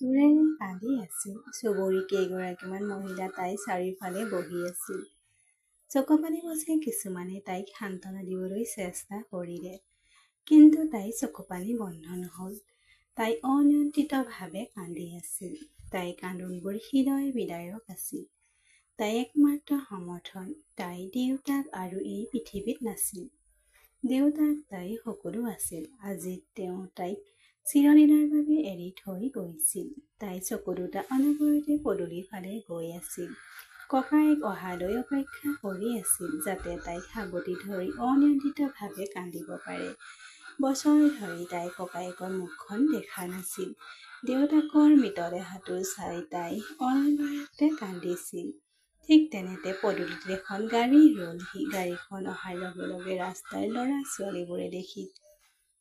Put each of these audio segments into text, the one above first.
চোৰেৰে কান্দি আছিল। চুবুৰী কেইগৰাকীমান মহিলা তাইৰ চাৰিওফালে বহি আছিল। চকুপানী বচাই কিছুমানে তাইক সান্তনা দিবলৈ চেষ্টা কৰিলে, কিন্তু তাইৰ চকুপানী বন্ধ নহল। তাই অনিয়ন্ত্ৰিতভাৱে কান্দি আছিল। তাইৰ কান্দোনবোৰ হৃদয় বিদাৰক আছিল। তাইৰ একমাত্ৰ সমৰ্থন তাইৰ দেউতাক আৰু এই পৃথিৱীত নাছিল। দেউতাক তাইৰ সকলো আছিল। আজি তেওঁ তাইক চিৰদিনৰ বাবে এৰি থৈ গৈছিল। তাইৰ চকু দুটা অনবৰতে পদূলিৰ ফালে গৈ আছিল। ককায়েক অহালৈ অপেক্ষা কৰি আছিল, যাতে তাইক সাবটি ধৰি অনিয়ন্ত্ৰিতভাৱে কান্দিব পাৰে। বছৰ ধৰি তাই ককায়েকৰ মুখখন দেখা নাছিল। দেউতাকৰ মৃতদেহটো চাই তাই অনবৰতে কান্দিছিল। ঠিক তেনেতে পদূলিত এখন গাড়ী ৰলহি। গাড়ীখন অহাৰ লগে লগে ৰাস্তাৰ ল'ৰা-ছোৱালীবোৰে দেখি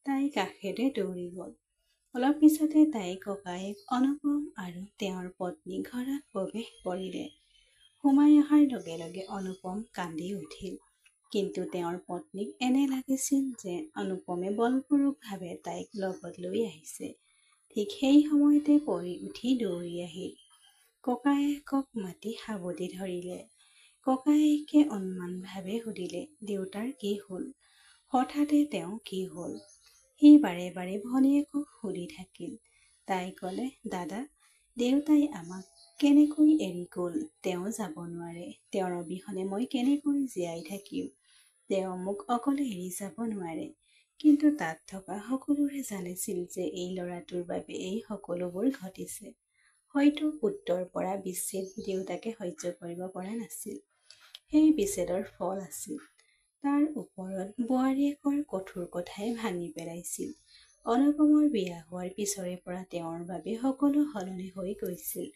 তাইৰ কাষেৰে দৌৰি গ'ল। অলপ পিছতে তাইৰ ককায়েক অনুপম আৰু তেওঁৰ পত্নী ঘৰত প্ৰৱেশ কৰিলে। সোমাই অহাৰ লগে লগে অনুপম কান্দি উঠিল। কিন্তু তেওঁৰ পত্নীক এনে লাগিছিল যে অনুপমে বলপূৰ্বকভাৱে তাইক লগত লৈ আহিছে। ঠিক সেই সময়তে পৰি উঠি দৌৰি আহিল। ককায়েকক মাতি সাবটি ধৰিলে। ককায়েকে অনুমানভাৱে সুধিলে, দেউতাৰ কি হ'ল? হঠাতে তেওঁ কি হ'ল? সি বাৰে বাৰে ভনীয়েকক সুধি থাকিল। তাই ক'লে, দাদা, দেউতাই আমাক কেনেকৈ এৰি গ'ল? তেওঁ যাব নোৱাৰে। তেওঁৰ অবিহনে মই কেনেকৈ জীয়াই থাকিম? তেওঁ মোক অকলে এৰি যাব নোৱাৰে। কিন্তু তাত থকা সকলোৰে জানিছিল যে এই ল'ৰাটোৰ বাবে এই সকলোবোৰ ঘটিছে। হয়তো পুত্ৰৰ পৰা বিচ্ছেদ দেউতাকে সহ্য কৰিব পৰা নাছিল। সেই বিচ্ছেদৰ ফল আছিল। তাৰ ওপৰত বোৱাৰীয়েকৰ কঠোৰ কথাই ভাঙি পেলাইছিল। অনুপমৰ বিয়া হোৱাৰ পিছৰে পৰা তেওঁৰ বাবে সকলো সলনি হৈ গৈছিল,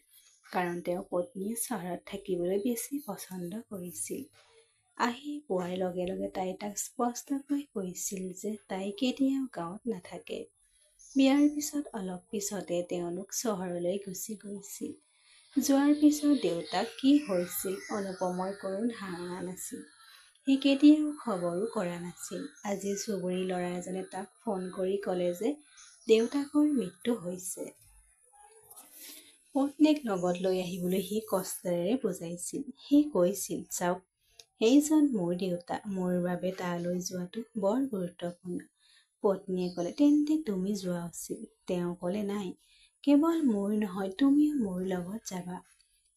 কাৰণ তেওঁৰ পত্নীয়ে চহৰত থাকিবলৈ বেছি পছন্দ কৰিছিল। আহি পোৱাৰ লগে লগে তাই তাক স্পষ্টকৈ কৈছিল যে তাই কেতিয়াও গাঁৱত নাথাকে। বিয়াৰ পিছত অলপ পিছতে তেওঁলোক চহৰলৈ গুচি গৈছিল। যোৱাৰ পিছত দেউতাক কি হৈছিল অনুপমৰ কোনো ধাৰণা নাছিল। সি কেতিয়াও খবৰো কৰা নাছিল। আজি চুবুৰীৰ ল'ৰা এজনে তাক ফোন কৰি ক'লে যে দেউতাকৰ মৃত্যু হৈছে। পত্নীক লগত লৈ আহিবলৈ সি কষ্টেৰে বুজাইছিল। সি কৈছিল, চাওক, সেইজন মোৰ দেউতা। মোৰ বাবে তালৈ যোৱাটো বৰ গুৰুত্বপূৰ্ণ। পত্নীয়ে ক'লে, তেন্তে তুমি যোৱা উচিত। তেওঁ ক'লে, নাই, কেৱল মোৰ নহয়, তুমিও মোৰ লগত যাবা।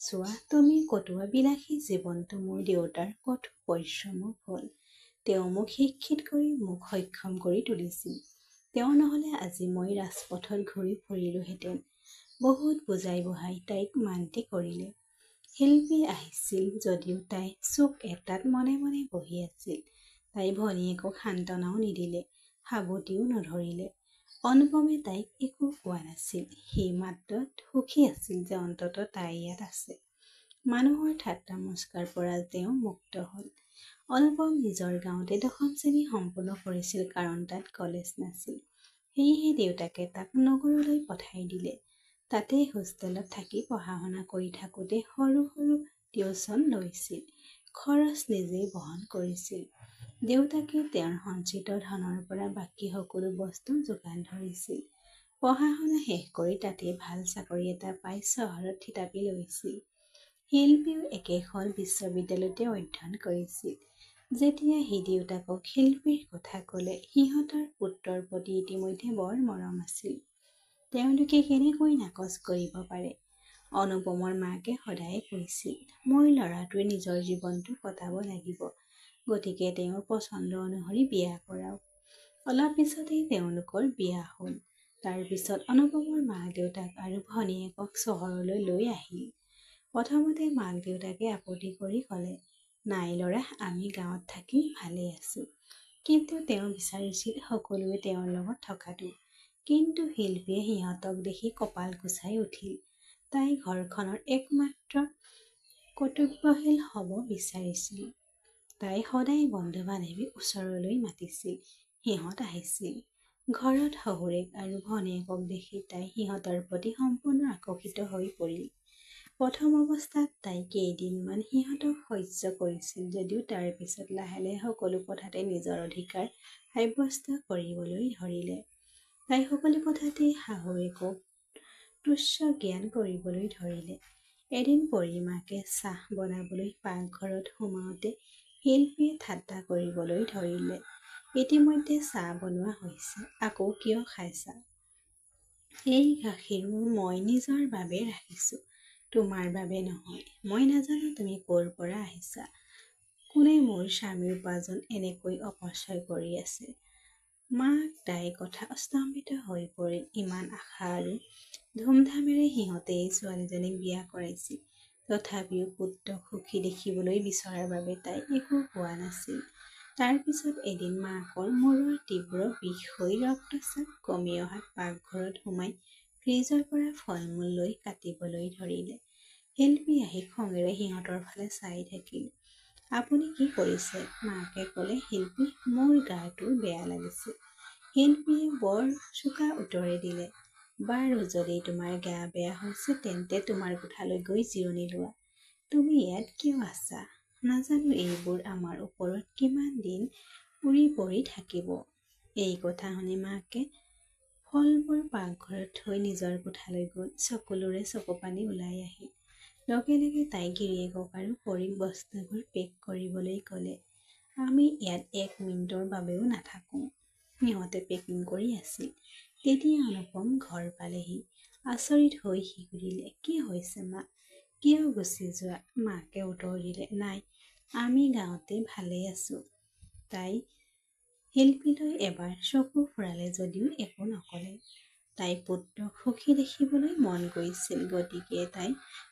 চোৱা, তুমি কটোৱা বিলাসী জীৱনটো মোৰ দেউতাৰ কঠোৰ পৰিশ্ৰমৰ ফল। তেওঁ মোক শিক্ষিত কৰি মোক সক্ষম কৰি তুলিছিল। তেওঁ নহ'লে আজি মই ৰাজপথত ঘূৰি ফুৰিলোহেঁতেন। বহুত বুজাই বঢ়াই তাইক মান্তি কৰিলে। শিল্পী আহিছিল যদিও তাই চুক এটাত মনে মনে বহি আছিল। তাই ভনীয়েকক সান্তনাও নিদিলে, সাবটিও নধৰিলে। অনুপমে তাইক একো কোৱা নাছিল। সি মাত্ৰ সুখী আছিল যে অন্ততঃ তাই ইয়াত আছে। মানুহৰ ঠাট্টা-মস্কাৰ পৰা তেওঁ মুক্ত হ'ল। অনুপম নিজৰ গাঁৱতে 10ম শ্ৰেণী সম্পূৰ্ণ কৰিছিল, কাৰণ তাত কলেজ নাছিল। সেয়েহে দেউতাকে তাক নগৰলৈ পঠাই দিলে। তাতেই হোষ্টেলত থাকি পঢ়া-শুনা কৰি থাকোঁতে সৰু সৰু টিউচন লৈছিল। খৰচ নিজেই বহন কৰিছিল। দেউতাকে তেওঁৰ সঞ্চিত ধনৰ পৰা বাকী সকলো বস্তু যোগান ধৰিছিল। পঢ়া-শুনা শেষ কৰি তাতেই ভাল চাকৰি এটা পাই চহৰত থিতাপি লৈছিল। শিল্পীও একেখন বিশ্ববিদ্যালয়তে অধ্যয়ন কৰিছিল। যেতিয়া সি দেউতাকক শিল্পীৰ কথা ক'লে, সিহঁতৰ পুত্ৰৰ প্ৰতি ইতিমধ্যে বৰ মৰম আছিল। তেওঁলোকে কেনেকৈ নাকচ কৰিব পাৰে? অনুপমৰ মাকে সদায় কৈছিল, মোৰ ল'ৰাটোৱে নিজৰ জীৱনটো কটাব লাগিব, গতিকে তেওঁৰ পছন্দ অনুসৰি বিয়া কৰাওক। অলপ পিছতেই তেওঁলোকৰ বিয়া হ'ল। তাৰ পিছত অনুপমৰ মাক-দেউতাক আৰু ভনীয়েকক চহৰলৈ লৈ আহিল। প্ৰথমতে মাক-দেউতাকে আপত্তি কৰি ক'লে, নাই ল'ৰা, আমি গাঁৱত থাকি ভালেই আছো। কিন্তু তেওঁ বিচাৰিছিল সকলোৱে তেওঁৰ লগত থকাটো। কিন্তু শিল্পীয়ে সিহঁতক দেখি কপাল কুঁচাই উঠিল। তাই ঘৰখনৰ একমাত্ৰ কৰ্তব্যশীল হ'ব বিচাৰিছিল। তাই সদায় বন্ধু-বান্ধৱীক ওচৰলৈ মাতিছিল। সিহঁত আহিছিল। ঘৰত শহুৰেক আৰু ভনীয়েকক দেখি তাই সিহঁতৰ প্ৰতি সম্পূৰ্ণ আকৰ্ষিত হৈ পৰিল। প্ৰথম অৱস্থাত তাই কেইদিনমান সিহঁতক সহ্য কৰিছিল যদিও তাৰ পিছত লাহে লাহে সকলো কথাতে নিজৰ অধিকাৰ সাব্যস্ত কৰিবলৈ ধৰিলে। তাই সকলো কথাতেই শাহুৱেকক তুচ্ছ জ্ঞান কৰিবলৈ ধৰিলে। এদিন পৰিমাকে চাহ বনাবলৈ পাকঘৰত সোমাওঁতে শিল্পীয়ে ঠাট্টা কৰিবলৈ ধৰিলে। ইতিমধ্যে চাহ বনোৱা হৈছে, আকৌ কিয় খাইছা? এই গাখীৰ মই নিজৰ বাবে ৰাখিছোঁ, তোমাৰ বাবে নহয়। মই নাজানো তুমি ক'ৰ পৰা আহিছা, কোনে মোৰ স্বামীৰ উপাৰ্জন এনেকৈ অপচয় কৰি আছে। মাক তাই কথা স্তম্ভিত হৈ পৰিল। ইমান আশা আৰু ধুমধামেৰে সিহঁতে এই ছোৱালীজনীক বিয়া কৰাইছিল। তথাপিও পুত্ৰক সুখী দেখিবলৈ বিচৰাৰ বাবে তাই একো কোৱা নাছিল। তাৰ পিছত এদিন মাকৰ মূৰৰ তীব্ৰ বিষ হৈ ৰক্তচাপ কমি অহাত পাকঘৰত সোমাই ফ্ৰিজৰ পৰা ফল মূল লৈ কাটিবলৈ ধৰিলে। শিল্পী আহি খঙেৰে সিহঁতৰ ফালে চাই থাকিল। আপুনি কি কৰিছে? মাকে ক'লে। শিল্পী, মোৰ গাটো বেয়া লাগিছে। শিল্পীয়ে বৰ চোকা উত্তৰে দিলে। বাৰু, যদি তোমাৰ গা বেয়া হৈছে তেন্তে তোমাৰ কোঠালৈ গৈ জিৰণি লোৱা। তুমি ইয়াত কিয় আছা? নাজানো এইবোৰ আমাৰ ওপৰত কিমান দিন উৰি পৰি থাকিব। এই কথা শুনি মাকে ফলবোৰ পাকঘৰত থৈ নিজৰ কোঠালৈ গ'ল। চকুলোৰে চকুপানী ওলাই আহিল। লগে লগে তাই গিৰিয়েকক আৰু পৰীক বস্তুবোৰ পেক কৰিবলৈ ক'লে। আমি ইয়াত 1 মিনিটৰ বাবেও নাথাকোঁ। সিহঁতে পেকিং কৰি আছিল। তেতিয়া অনুপম ঘৰ পালেহি। আচৰিত হৈ সি সুধিলে, কি হৈছে মা? কিয় গুচি যোৱা? মাকে উত্তৰ দিলে, নাই, আমি গাঁৱতে ভালেই আছোঁ। তাই শিল্পীলৈ এবাৰ চকু ফুৰালে যদিও একো নকলে। তাই পুত্ৰক সুখী দেখিবলৈ মন গৈছিল, গতিকে তাই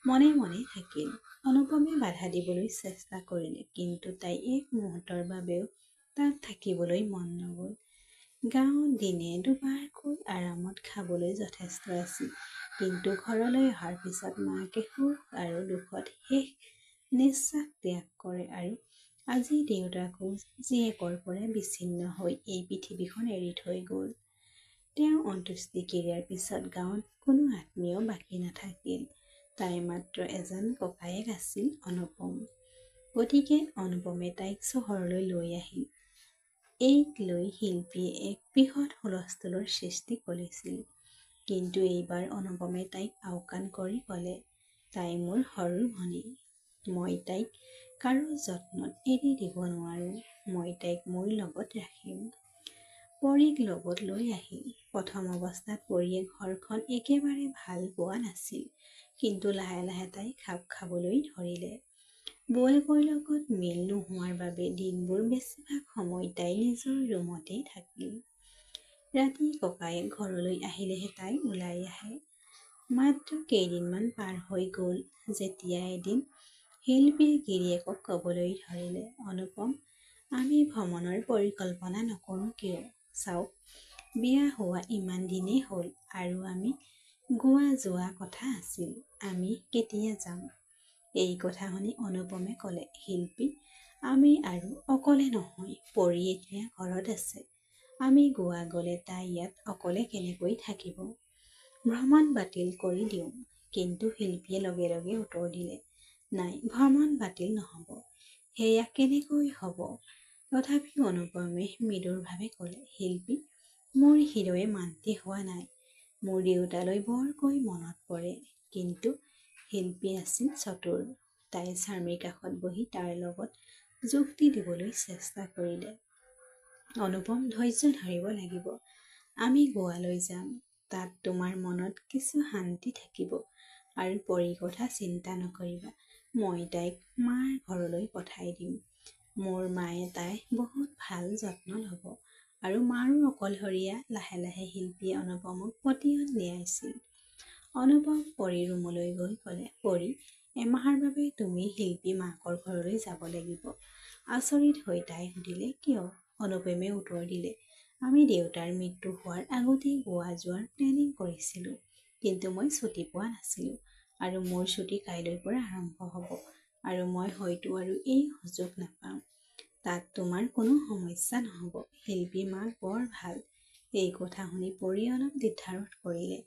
মনে মনে থাকিল। অনুপমে বাধা দিবলৈ চেষ্টা কৰিলে, কিন্তু তাই এক মুহূৰ্তৰ বাবেও তাত থাকিবলৈ মন নগ'ল। গাঁৱত দিনে দুবাৰকৈ আৰামত খাবলৈ যথেষ্ট আছিল, কিন্তু ঘৰলৈ অহাৰ পিছত মাকে সুখ আৰু দুখত শেষ নিশ্বাস ত্যাগ কৰে আৰু আজি দেউতাকো জীয়েকৰ পৰা বিচ্ছিন্ন হৈ এই পৃথিৱীখন এৰি থৈ গ'ল। তেওঁ অন্ত্যেষ্টিক্ৰিয়াৰ পিছত গাঁৱত কোনো আত্মীয় বাকী নাথাকিল। তাইৰ মাত্ৰ এজন ককায়েক আছিল, অনুপম। গতিকে অনুপমে তাইক চহৰলৈ লৈ আহিল। এইক লৈ শিল্পীয়ে এক বৃহৎ হুলস্থুলৰ সৃষ্টি কৰিছিল। কিন্তু এইবাৰ অনুপমে তাইক আওকাণ কৰি ক'লে, তাই মোৰ সৰু ভনী। মই তাইক কাৰো যত্নত এৰি দিব নোৱাৰোঁ। মই তাইক মোৰ লগত ৰাখিম। পৰীক লগত লৈ আহিল। প্ৰথম অৱস্থাত পৰীয়ে ঘৰখন একেবাৰে ভাল পোৱা নাছিল, কিন্তু লাহে লাহে তাই খাপ খাবলৈ ধৰিলে। বৌয়েকৰ লগত মিল নোহোৱাৰ বাবে দিনবোৰ বেছিভাগ সময় তাই নিজৰ ৰুমতেই থাকিল। ৰাতি ককায়েক ঘৰলৈ আহিলেহে তাই ওলাই আহে। মাত্ৰ কেইদিনমান পাৰ হৈ গ'ল, যেতিয়া এদিন শিল্পীয়ে গিৰিয়েকক ক'বলৈ ধৰিলে, অনুপম, আমি ভ্ৰমণৰ পৰিকল্পনা নকৰোঁ কিয়? চাওক, বিয়া হোৱা ইমান দিনেই হ'ল আৰু আমি গোৱা যোৱা কথা আছিল। আমি কেতিয়া যাম? এই কথা শুনি অনুপমে ক'লে, শিল্পী, আমি আৰু অকলে নহয়, পৰী এতিয়া ঘৰত আছে। আমি গোৱা গ'লে তাই ইয়াত অকলে কেনেকৈ থাকিব? ভ্ৰমণ বাতিল কৰি দিওঁ। কিন্তু শিল্পীয়ে লগে লগে উত্তৰ দিলে, নাই, ভ্ৰমণ বাতিল নহ'ব। সেয়া কেনেকৈ হ'ব? তথাপিও অনুপমে মৃদুৰভাৱে ক'লে, শিল্পী, মোৰ হৃদয়ে মান্তি হোৱা নাই। মোৰ দেউতালৈ বৰকৈ মনত পৰে। কিন্তু শিল্পী আছিল চতুৰ। তাই স্বামীৰ কাষত বহি তাৰ লগত যুক্তি দিবলৈ চেষ্টা কৰিলে। অনুপম, ধৈৰ্য ধৰিব লাগিব। আমি গোৱালৈ যাম। তাত তোমাৰ মনত কিছু শান্তি থাকিব আৰু পৰীৰ কথা চিন্তা নকৰিবা। মই তাইক মাৰ ঘৰলৈ পঠাই দিম। মোৰ মায়ে তাইৰ বহুত ভাল যত্ন ল'ব। আৰু মাৰো অকলশৰীয়া। লাহে লাহে শিল্পীয়ে অনুপমক পতিয়ন দিয়াইছিল। অনুপম পৰীৰ ৰুমলৈ গৈ ক'লে, পৰী, এমাহৰ বাবে তুমি শিল্পী মাকৰ ঘৰলৈ যাব লাগিব। আচৰিত হৈ তাই সুধিলে, কিয়? অনুপমে উত্তৰ দিলে, আমি দেউতাৰ মৃত্যু হোৱাৰ আগতেই গোৱা যোৱাৰ প্লেনিং কৰিছিলোঁ, কিন্তু মই ছুটি পোৱা নাছিলোঁ। আৰু মোৰ ছুটি কাইলৈৰ পৰা আৰম্ভ হ'ব, আৰু মই হয়তো আৰু এই সুযোগ নাপাম। তাত তোমাৰ কোনো সমস্যা নহ'ব। শিল্পী মাক বৰ ভাল। এই কথা শুনি পৰী অলপ দ্বিধাবোধ কৰিলে,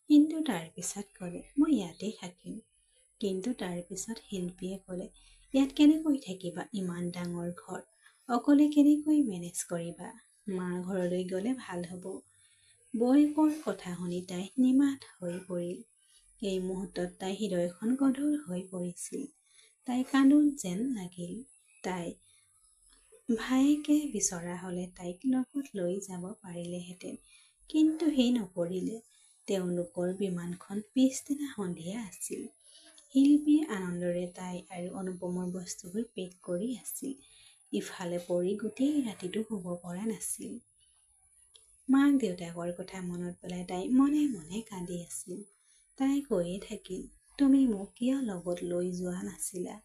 কিন্তু তাৰ পিছত ক'লে, মই ইয়াতেই থাকিম। কিন্তু তাৰ পিছত শিল্পীয়ে ক'লে, ইয়াত কেনেকৈ থাকিবা? ইমান ডাঙৰ ঘৰ, অকলে কেনেকৈ মেনেজ কৰিবা? মাৰ ঘৰলৈ গ'লে ভাল হ'ব। বৌয়েকৰ কথা শুনি তাই নিমাত হৈ পৰিল। এই মুহূৰ্তত তাই হৃদয়খন গধুৰ হৈ পৰিছিল। তাই কান্দোন যেন লাগিল। তাই ভায়েকে বিচৰা হলে তাইক লগত লৈ যাব পাৰিলেহেঁতেন, কিন্তু সি নকৰিলে। তেওঁলোকৰ বিমানখন পিছদিনা সন্ধিয়া আছিল। শিল্পীয়ে আনন্দৰে তাই আৰু অনুপমৰ বস্তুবোৰ পেক কৰি আছিল। ইফালে পৰি গোটেই ৰাতিটো শুব পৰা নাছিল। মাক দেউতাকৰ কথা মনত পেলাই তাই মনে মনে কান্দি আছিল। তাই কৈয়ে থাকিল, তুমি মোক কিয় লগত লৈ যোৱা নাছিলা?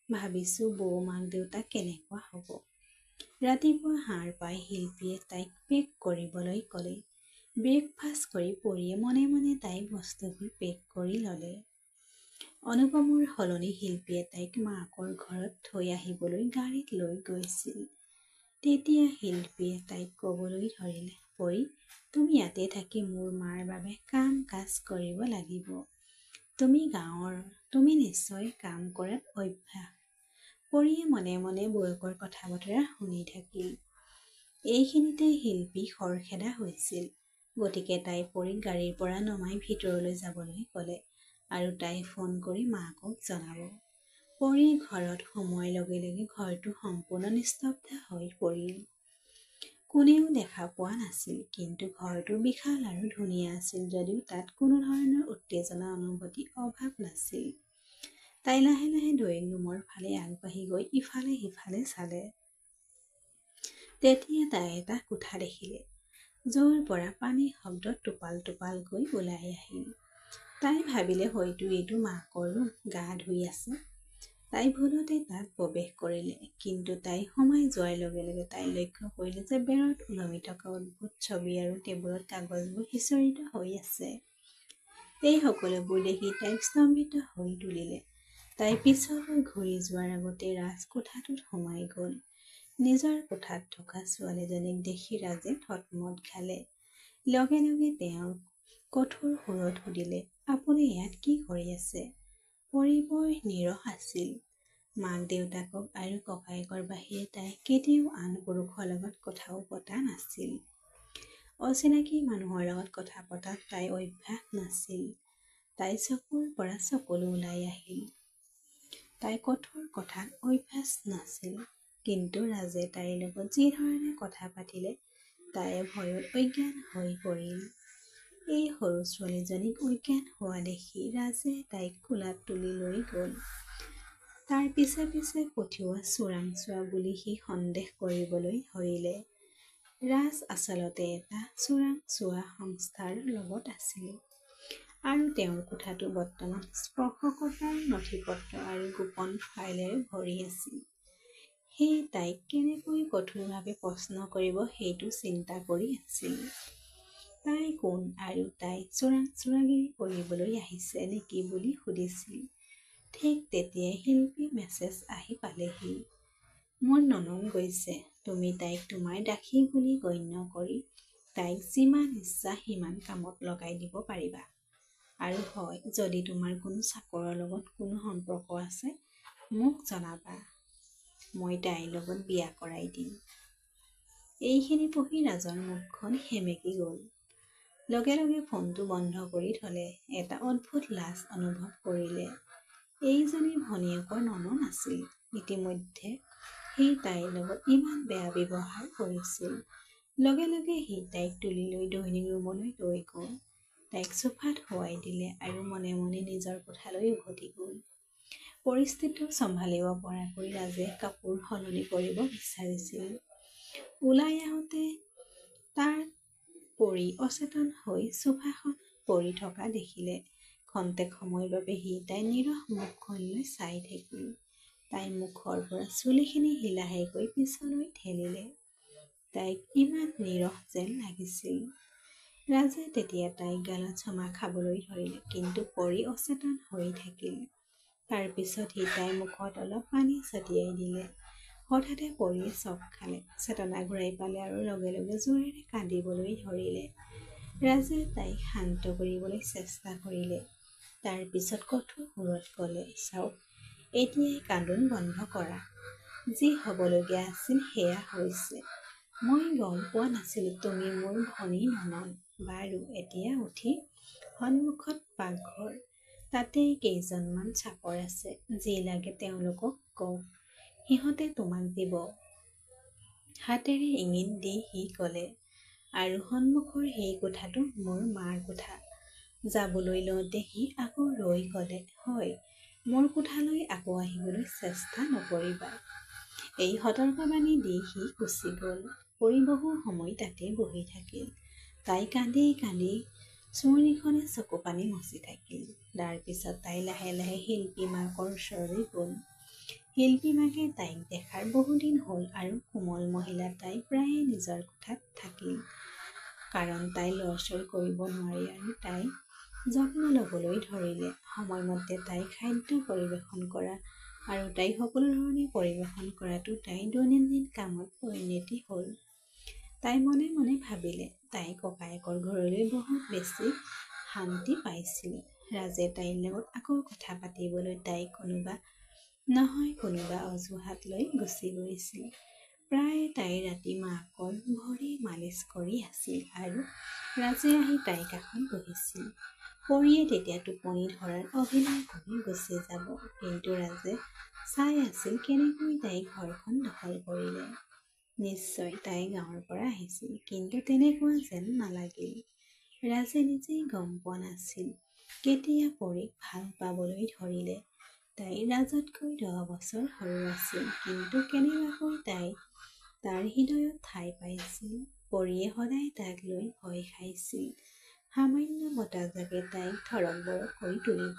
ভাবিছো বৌ মাক দেউতাক কেনেকুৱা হ'ব। ৰাতিপুৱা সাৰ পাই শিল্পীয়ে তাইক পেক কৰিবলৈ ক'লে। ব্ৰেকফাষ্ট কৰি পৰিয়ে মনে মনে তাইক বস্তুবোৰ পেক কৰি ল'লে। অনুপমৰ সলনি শিল্পীয়ে তাইক মাকৰ ঘৰত থৈ আহিবলৈ গাড়ীত লৈ গৈছিল। তেতিয়া শিল্পীয়ে তাইক ক'বলৈ ধৰিলে, পৰি, তুমি ইয়াতে থাকি মোৰ মাৰ বাবে কাম কাজ কৰিব লাগিব। তুমি গাঁৱৰ, তুমি নিশ্চয় কাম কৰাত অভ্যাস। পৰিয়ে মনে মনে বৌয়েকৰ কথা বতৰা শুনি থাকিল। এইখিনিতে শিল্পী খৰখেদা হৈছিল। গতিকে তাই পৰিক গাড়ীৰ পৰা নমাই ভিতৰলৈ যাবলৈ ক'লে আৰু তাই ফোন কৰি মাকক জনাব। পৰি ঘৰত সোমোৱাৰ লগে লগে ঘৰটো সম্পূৰ্ণ নিস্তব্ধ হৈ পৰিল। কোনেও দেখা পোৱা নাছিল, কিন্তু ঘৰটো বিশাল আৰু ধুনীয়া আছিল যদিও তাত কোনো ধৰণৰ উত্তেজনা অনুভূতিৰ অভাৱ নাছিল। তাই লাহে লাহে ড্ৰয়িং ৰুমৰ ফালে আগবাঢ়ি গৈ ইফালে সিফালে চালে। তেতিয়া তাই এটা কোঠা দেখিলে, য'ৰ পৰা পানীৰ শব্দ টোপাল টোপালকৈ ওলাই আহিল। তাই ভাবিলে হয়তো এইটো মাকৰ ৰুম, গা ধুই আছে। তাই ভুলতে তাত প্ৰৱেশ কৰিলে, কিন্তু তাই সোমাই যোৱাৰ লগে লগে তাই লক্ষ্য কৰিলে যে বেৰত ওলমি থকা অদ্ভুত ছবি আৰু টেবুলত কাগজবোৰ সিঁচৰিত হৈ আছে। এই সকলোবোৰ দেখি তাইক স্তম্ভিত হৈ তুলিলে। তাই পিছলৈ ঘূৰি যোৱাৰ আগতে ৰাজ কোঠাটোত সোমাই গ'ল। নিজৰ কোঠাত থকা ছোৱালীজনীক দেখি ৰাজে থতমত খালে। লগে লগে তেওঁ কঠোৰ সুৰত সুধিলে, আপুনি ইয়াত কি কৰি আছে? পৰি বৰ নীৰস আছিল। মাক দেউতাকক আৰু ককায়েকৰ বাহিৰে তাই কেতিয়াও আন পুৰুষৰ লগত কথাও পতা নাছিল। অচিনাকি মানুহৰ লগত কথা পতাত তাইৰ অভ্যাস নাছিল। তাই চকুৰ পৰা চকুলো ওলাই আহিল। তাই কঠোৰ কথাত অভ্যাস নাছিল, কিন্তু ৰাজে তাইৰ লগত যি ধৰণে কথা পাতিলে তাই ভয়ত অজ্ঞান হৈ পৰিল। এই সৰু ছোৱালীজনীক অজ্ঞান হোৱা দেখি ৰাজে তাইক কোলাত তুলি লৈ গ'ল। তাৰ পিছে পিছে পঠিওৱা চোৰাংচোৱা বুলি সি সন্দেহ কৰিবলৈ ধৰিলে। ৰাজ আচলতে এটা চোৰাংচোৱা সংস্থাৰ লগত আছিল আৰু তেওঁৰ কোঠাটো বৰ্তমান স্পৰ্শকাতৰ নথিপত্ৰ আৰু গোপন ফাইলেৰে ভৰি আছিল। সি তাইক কেনেকৈ কঠোৰভাৱে প্ৰশ্ন কৰিব সেইটো চিন্তা কৰি আছিল। তাই কোন আৰু তাই চোৰাংচোৱাগিৰি কৰিবলৈ আহিছে নেকি বুলি সুধিছিল। ঠিক তেতিয়াই শিল্পীৰ মেছেজ আহি পালেহি। মোৰ ননদ গৈছে। তুমি তাইক তোমাৰ দাসী বুলি গণ্য কৰি তাইক যিমান ইচ্ছা সিমান কামত লগাই দিব পাৰিবা। আৰু হয়, যদি তোমাৰ কোনো চাকৰৰ লগত কোনো সম্পৰ্ক আছে মোক জনাবা। মই তাইৰ লগত বিয়া কৰাই দিম। এইখিনি পঢ়ি ৰাজৰ মুখখন সেমেকি গ'ল। লগে লগে ফোনটো বন্ধ কৰি থলে। এটা অদ্ভুত লাজ অনুভৱ কৰিলে। এইজনী ভনীয়েকৰ ননদ আছিল। ইতিমধ্যে সি তাইৰ লগত ইমান বেয়া ব্যৱহাৰ কৰিছিল। লগে লগে সি তাইক তুলি লৈ ড্ৰয়িং ৰুমলৈ লৈ গ'ল। তাইক চোফাত শুৱাই দিলে আৰু মনে মনে নিজৰ কোঠালৈ উভতি গ'ল। পৰিস্থিতিটো চম্ভালিব পৰাকৈ ৰাজে কাপোৰ সলনি কৰিব বিচাৰিছিল। ওলাই আহোঁতে তাৰ পৰি অচেতন হৈ চোফাখনত পৰি থকা দেখিলে। ক্ষন্তেক সময়ৰ বাবে সি তাইৰ নীৰস মুখখনলৈ চাই থাকিল। তাইৰ মুখৰ পৰা চুলিখিনি হিলাহিকৈ পিছলৈ ঠেলিলে। তাইক ইমান নীৰস যেন লাগিছিল। ৰাজে তেতিয়া তাইক গালত চুমা খাবলৈ ধৰিলে, কিন্তু পৰি অচেতন হৈ থাকিল। তাৰ পিছত সি তাইৰ মুখত অলপ পানী ছটিয়াই দিলে। হঠাতে পৰিয়ে চক খালে, চেতনা ঘূৰাই পালে আৰু লগে লগে জোৰেৰে কান্দিবলৈ ধৰিলে। ৰাজে তাইক শান্ত কৰিবলৈ চেষ্টা কৰিলে। তাৰ পিছত কঠোৰ সুৰত ক'লে, চাওক, এতিয়াই কান্দোন বন্ধ কৰা। যি হ'বলগীয়া আছিল সেয়া হৈছে। মই গম পোৱা নাছিলো তুমি মোৰ ভনী ননদ। বাৰু এতিয়া উঠি সন্মুখত পাকঘৰ, তাতেই কেইজনমান চাকৰ আছে। যি লাগে তেওঁলোকক কওক, সিহঁতে তোমাক দিব। হাতেৰে ইঙিত দি সি ক'লে। আৰু সন্মুখৰ সেই কোঠাটো মোৰ মাৰ কোঠা। যাবলৈ লওঁতে সি আকৌ ৰৈ ক'লে, হয়, মোৰ কোঠালৈ আকৌ আহিবলৈ চেষ্টা নকৰিবা। এই সতৰ্কবাণী দি সি গুচি গ'ল। পৰি বহু সময় তাতে বহি থাকিল। তাই কান্দি কান্দি চুমনিখনে চকু পানী মচি থাকিল। তাৰ পিছত তাই লাহে লাহে শিল্পী মাকৰ ওচৰলৈ গ'ল। শিল্পী মাকে তাইক দেখাৰ বহুদিন হ'ল আৰু কোমল মহিলা তাই প্ৰায়ে নিজৰ কোঠাত থাকিল। কাৰণ তাই লৰচৰ কৰিব নোৱাৰে আৰু তাই যত্ন ল'বলৈ ধৰিলে। সময়মতে তাই খাদ্য পৰিৱেশন কৰা আৰু তাই সকলো ধৰণে পৰিৱেশন কৰাটো তাইৰ দৈনন্দিন কামত পৰিণতি হ'ল। তাই মনে মনে ভাবিলে, তাই ককায়েকৰ ঘৰলৈ বহুত বেছি শান্তি পাইছিল। ৰাজে তাইৰ লগত আকৌ কথা পাতিবলৈ তাইক কোনোবা নহয় কোনোবা অজুহাত লৈ গুচি গৈছিল। প্ৰায় তাই ৰাতি মাকৰ ভৰি মালিচ কৰি আছিল আৰু ৰাজে আহি তাইৰ কাষত বহিছিল। পৰিয়ে তেতিয়া টোপনি ধৰাৰ অভিনয় কৰি গুচি যাব। কিন্তু ৰাজে চাই আছিল কেনেকৈ তাই ঘৰখন দখল কৰিলে। নিশ্চয় তাই গাঁৱৰ পৰা আহিছিল, কিন্তু তেনেকুৱা যেন নালাগিল। ৰাজে নিজেই গম পোৱা নাছিল কেতিয়া পৰীক ভাল পাবলৈ ধৰিলে। তাই ৰাজতকৈ 10 বছৰ সৰু আছিল, কিন্তু কেনেবাকৈ তাই তাৰ হৃদয়ত ঠাই পাইছিল। পৰিয়ে সদায় তাক লৈ ভয় খাইছিল। সামান্য বতাহজাকে তাইক থৰক-বৰক কৰি তুলিব।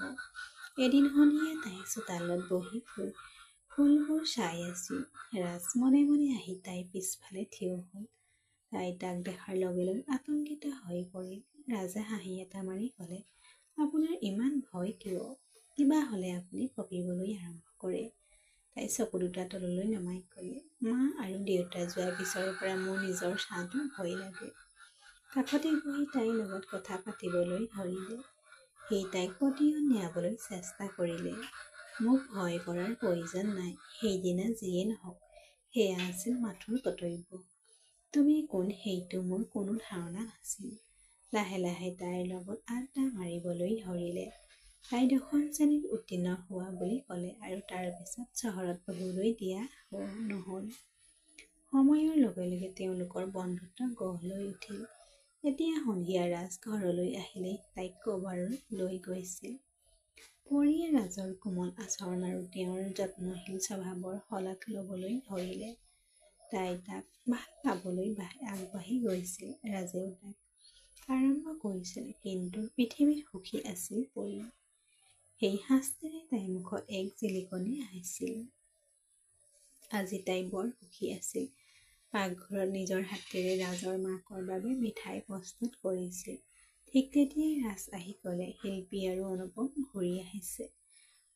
এদিন সন্ধিয়া তাই চোতালত বহি ফুলবোৰ চাই আছিল। ৰাজ মনে মনে আহি তাইৰ পিছফালে থিয় হ'ল। তাই তাক দেখাৰ লগে লগে আতংকিত হৈ পৰিল। ৰাজে হাঁহি এটা মাৰি ক'লে, আপোনাৰ ইমান ভয় কিয়? কিবা হ'লে আপুনি কঁপিবলৈ আৰম্ভ কৰে। তাই চকু দুটা তললৈ নমাই ক'লে, মা আৰু দেউতা যোৱাৰ পিছৰ পৰা মোৰ নিজৰ ছাঁটো ভয় লাগে। কাষতে বহি তাইৰ লগত কথা পাতিবলৈ ধৰিলে। সি তাইক প্ৰতিশোধ নিয়াবলৈ চেষ্টা কৰিলে। মোক ভয় কৰাৰ প্ৰয়োজন নাই। সেইদিনা যিয়ে নহওক, সেয়া আছিল মাথোৰ কৰ্তব্য। তুমি কোন সেইটো মোৰ কোনো ধাৰণা নাছিল। লাহে লাহে তাইৰ লগত আড্ডা মাৰিবলৈ ধৰিলে। তাই 10ম শ্ৰেণীত উত্তীৰ্ণ হোৱা বুলি ক'লে আৰু তাৰ পিছত চহৰত পঢ়িবলৈ দিয়া নহ'ল। সময়ৰ লগে লগে তেওঁলোকৰ বন্ধুত্ব গঢ় লৈ উঠিল। এতিয়া সন্ধিয়া ৰাজ ঘৰলৈ আহিলেই তাইক ক'ৰবালৈ লৈ গৈছিল। পৰিয়ে ৰাজৰ কোমল আচৰণ আৰু তেওঁৰ যত্নশীল স্বভাৱৰ শলাগ ল'বলৈ ধৰিলে। তাই তাক ভাল পাবলৈ আগবাঢ়ি গৈছিল। ৰাজেও তাক আৰম্ভ কৰিছিল। কিন্তু পৃথিৱীত সুখী আছিল পৰি। সেই শাস্তিৰে তাইৰ মুখত এক জিলিকনি আহিছিল। আজি তাই বৰ সুখী আছিল। পাকঘৰত নিজৰ হাতেৰে ৰাজৰ মাকৰ বাবে মিঠাই প্ৰস্তুত কৰিছিল। ঠিক তেতিয়াই ৰাজ আহি ক'লে, শিল্পী আৰু অনুপম ঘূৰি আহিছে।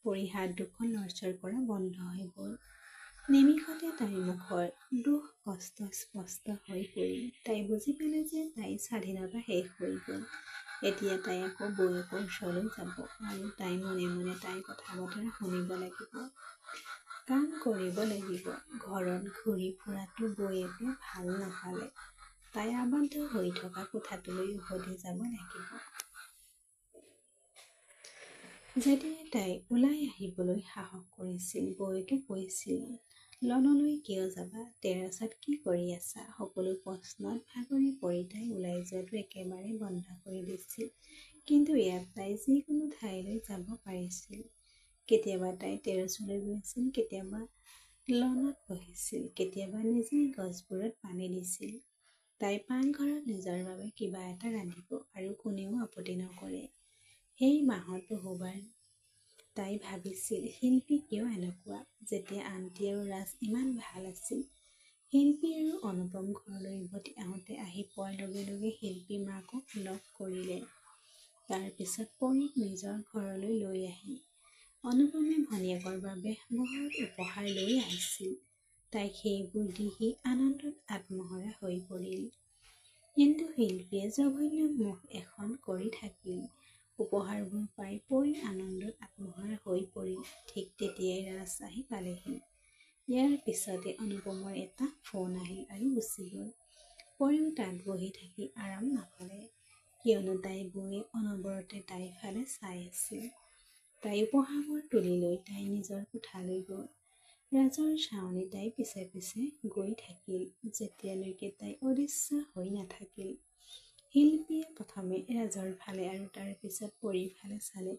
পৰি হাত দুখন লৰচৰ কৰা বন্ধ হৈ গ'ল। নিমিষতে তাইৰ মুখৰ দুখ কষ্ট স্পষ্ট হৈ পৰিল। তাই বুজি পালে যে তাইৰ স্বাধীনতা শেষ হৈ গ'ল। এতিয়া তাই আকৌ বৌয়েকৰ ওচৰলৈ যাব আৰু তাই মনে মনে তাইৰ কথা-বতৰা শুনিব লাগিব। কাম কৰিব লাগিব। ঘৰত ঘূৰি ফুৰাটো বৌয়েকে ভাল নাপালে। তাই আবদ্ধ হৈ থকা কোঠাটোলৈ উভতি যাব লাগিব। যেতিয়া তাই ওলাই আহিবলৈ সাহস কৰিছিল, বৌয়েকে কৈছিল, লনলৈ কিয় যাবা? টেৰেছত কি কৰি আছা? সকলো প্ৰশ্নত ভাগৰি পৰি তাই ওলাই যোৱাটো একেবাৰে বন্ধ কৰি দিছিল। কিন্তু ইয়াত তাই যিকোনো ঠাইলৈ যাব পাৰিছিল। কেতিয়াবা তাই টেৰেছলৈ গৈছিল, কেতিয়াবা লনত বহিছিল, কেতিয়াবা নিজেই গছবোৰত পানী দিছিল। তাই পাকঘৰত নিজৰ বাবে কিবা এটা ৰান্ধিব আৰু কোনেও আপত্তি নকৰে। সেই মাহত বহুবাৰ তাই ভাবিছিল, শিল্পী কিয় এনেকুৱা? যেতিয়া আন্টি আৰু ৰাজ ইমান ভাল আছিল। শিল্পী আৰু অনুপম ঘৰলৈ উভতি আহোঁতে আহি পোৱাৰ লগে লগে শিল্পী মাকক লগ কৰিলে। তাৰ পিছত পৰিক নিজৰ ঘৰলৈ লৈ আহিল। অনুপমে ভনীয়েকৰ বাবে বহুত উপহাৰ লৈ আহিছিল। তাইক সেইবোৰ দি সি আনন্দত আত্মহাৰা হৈ পৰিল। কিন্তু শিল্পীয়ে জঘন্য মুখ এখন কৰি থাকিল। উপহাৰবোৰ পাই পৰি আনন্দত আত্মহাৰা হৈ পৰিল। ঠিক তেতিয়াই ৰাজ আহি পালেহি। ইয়াৰ পিছতে অনুপমৰ এটা ফোন আহিল আৰু গুচি গ'ল। পৰিও তাত বহি থাকি আৰাম নাপালে। কিয়নো তাই বৌয়ে অনবৰতে তাইৰ ফালে চাই আছিল। তাই উপহাৰবোৰ তুলি লৈ তাই নিজৰ কোঠালৈ গ'ল। ৰাজৰ ছাউনী তাই পিছে পিছে গৈ থাকিল, যেতিয়ালৈকে তাই অদৃশ্য হৈ নাথাকিল। শিল্পীয়ে প্ৰথমে ৰাজৰ ফালে আৰু তাৰ পিছত পৰীৰ ফালে চালে।